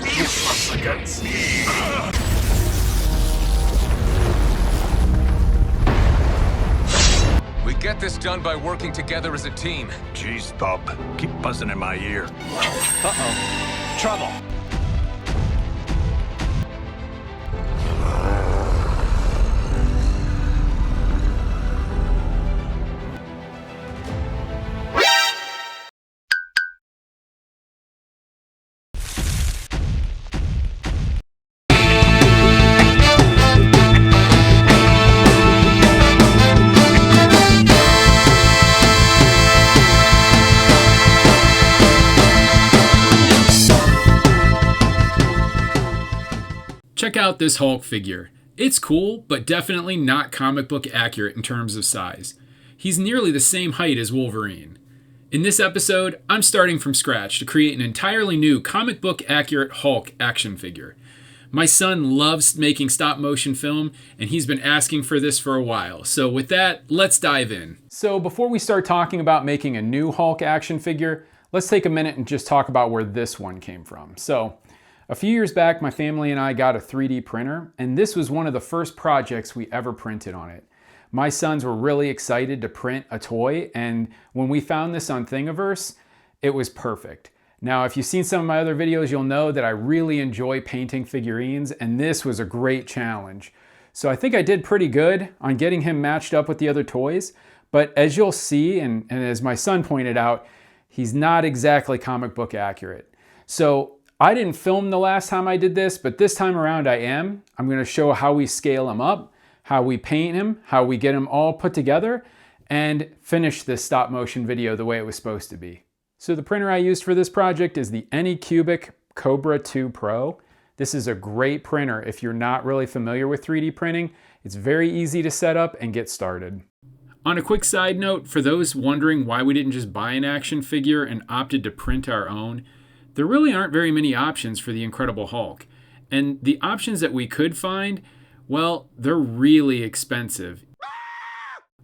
useless against me. We get this done by working together as a team. Jeez, bub. Keep buzzing in my ear. Uh-oh. Trouble. Check out this Hulk figure. It's cool, but definitely not comic book accurate in terms of size. He's nearly the same height as Wolverine. In this episode, I'm starting from scratch to create an entirely new comic book accurate Hulk action figure. My son loves making stop motion film, and he's been asking for this for a while. So with that, let's dive in. So before we start talking about making a new Hulk action figure, let's take a minute and just talk about where this one came from. So a few years back, my family and I got a 3D printer, and this was one of the first projects we ever printed on it. My sons were really excited to print a toy, and when we found this on Thingiverse, it was perfect. Now, if you've seen some of my other videos, you'll know that I really enjoy painting figurines, and this was a great challenge. So I think I did pretty good on getting him matched up with the other toys, but as you'll see, and as my son pointed out, he's not exactly comic book accurate. So I didn't film the last time I did this, but this time around I am. I'm going to show how we scale him up, how we paint him, how we get him all put together, and finish this stop motion video the way it was supposed to be. So the printer I used for this project is the Anycubic Cobra 2 Pro. This is a great printer if you're not really familiar with 3D printing. It's very easy to set up and get started. On a quick side note, for those wondering why we didn't just buy an action figure and opted to print our own, there really aren't very many options for the Incredible Hulk. And the options that we could find, well, they're really expensive.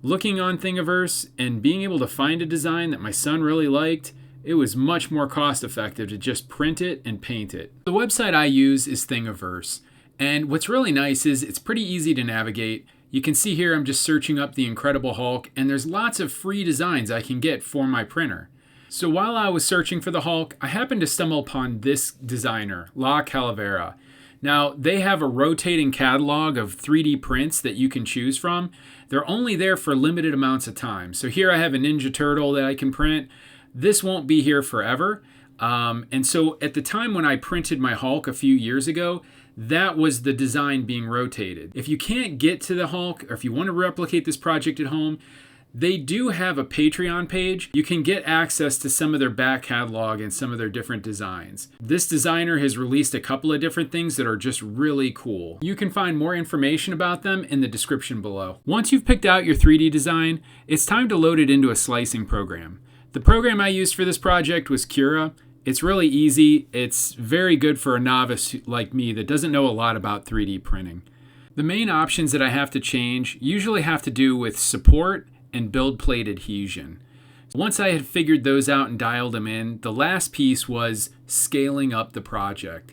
Looking on Thingiverse and being able to find a design that my son really liked, it was much more cost effective to just print it and paint it. The website I use is Thingiverse. And what's really nice is it's pretty easy to navigate. You can see here I'm just searching up the Incredible Hulk, and there's lots of free designs I can get for my printer. So while I was searching for the Hulk, I happened to stumble upon this designer, LaCalavera. Now, they have a rotating catalog of 3D prints that you can choose from. They're only there for limited amounts of time. So here I have a Ninja Turtle that I can print. This won't be here forever. And so at the time when I printed my Hulk a few years ago, that was the design being rotated. If you can't get to the Hulk, or if you want to replicate this project at home, they do have a Patreon page. You can get access to some of their back catalog and some of their different designs. This designer has released a couple of different things that are just really cool. You can find more information about them in the description below. Once you've picked out your 3D design, it's time to load it into a slicing program. The program I used for this project was Cura. It's really easy. It's very good for a novice like me that doesn't know a lot about 3D printing. The main options that I have to change usually have to do with support and build plate adhesion. Once I had figured those out and dialed them in, the last piece was scaling up the project.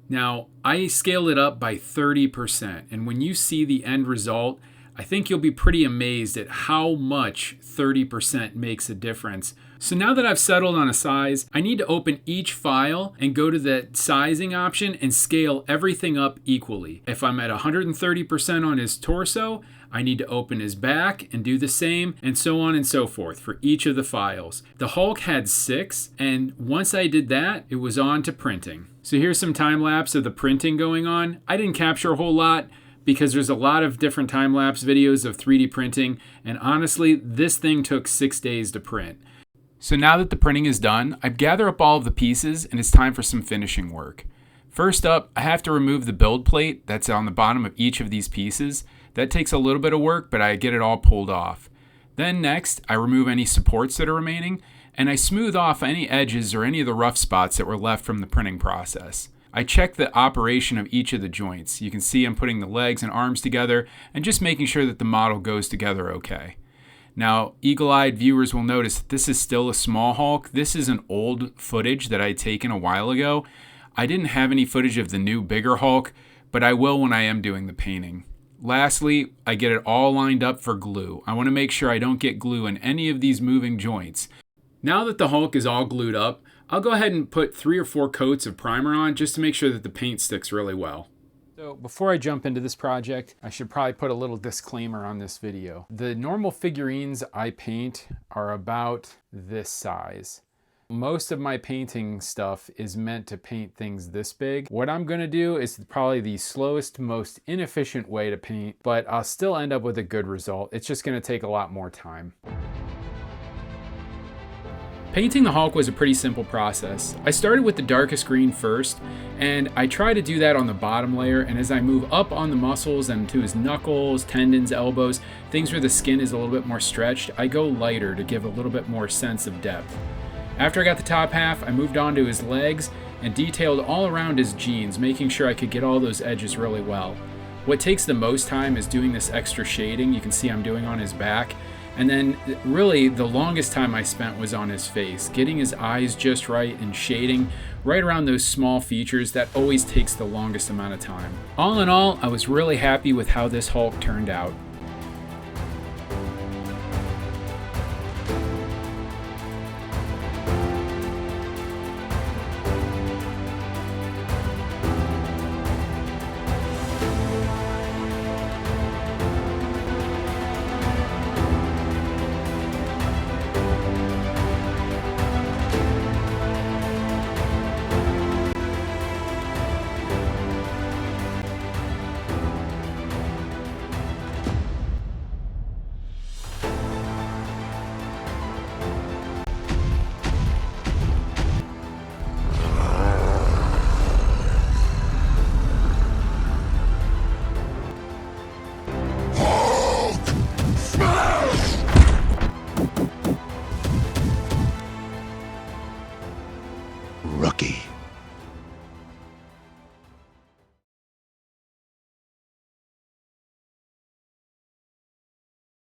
Now, I scaled it up by 30%, and when you see the end result, I think you'll be pretty amazed at how much 30% makes a difference. So now that I've settled on a size, I need to open each file and go to the sizing option and scale everything up equally. If I'm at 130% on his torso, I need to open his back and do the same, and so on and so forth for each of the files. The Hulk had 6, and once I did that, it was on to printing. So here's some time lapse of the printing going on. I didn't capture a whole lot because there's a lot of different time lapse videos of 3D printing, and honestly, this thing took 6 days to print. So now that the printing is done, I've gathered up all of the pieces, and it's time for some finishing work. First up, I have to remove the build plate that's on the bottom of each of these pieces. That takes a little bit of work, but I get it all pulled off. Then next, I remove any supports that are remaining, and I smooth off any edges or any of the rough spots that were left from the printing process. I check the operation of each of the joints. You can see I'm putting the legs and arms together and just making sure that the model goes together okay. Now, eagle-eyed viewers will notice that this is still a small Hulk. This is an old footage that I had taken a while ago. I didn't have any footage of the new bigger Hulk, but I will when I am doing the painting. Lastly, I get it all lined up for glue. I want to make sure I don't get glue in any of these moving joints. Now that the Hulk is all glued up, I'll go ahead and put 3 or 4 coats of primer on just to make sure that the paint sticks really well. So before I jump into this project, I should probably put a little disclaimer on this video. The normal figurines I paint are about this size. Most of my painting stuff is meant to paint things this big. What I'm gonna do is probably the slowest, most inefficient way to paint, but I'll still end up with a good result. It's just gonna take a lot more time. Painting the Hulk was a pretty simple process. I started with the darkest green first, and I try to do that on the bottom layer, and as I move up on the muscles and to his knuckles, tendons, elbows, things where the skin is a little bit more stretched, I go lighter to give a little bit more sense of depth. After I got the top half, I moved on to his legs and detailed all around his jeans, making sure I could get all those edges really well. What takes the most time is doing this extra shading you can see I'm doing on his back. And then really the longest time I spent was on his face, getting his eyes just right and shading right around those small features. That always takes the longest amount of time. All in all, I was really happy with how this Hulk turned out.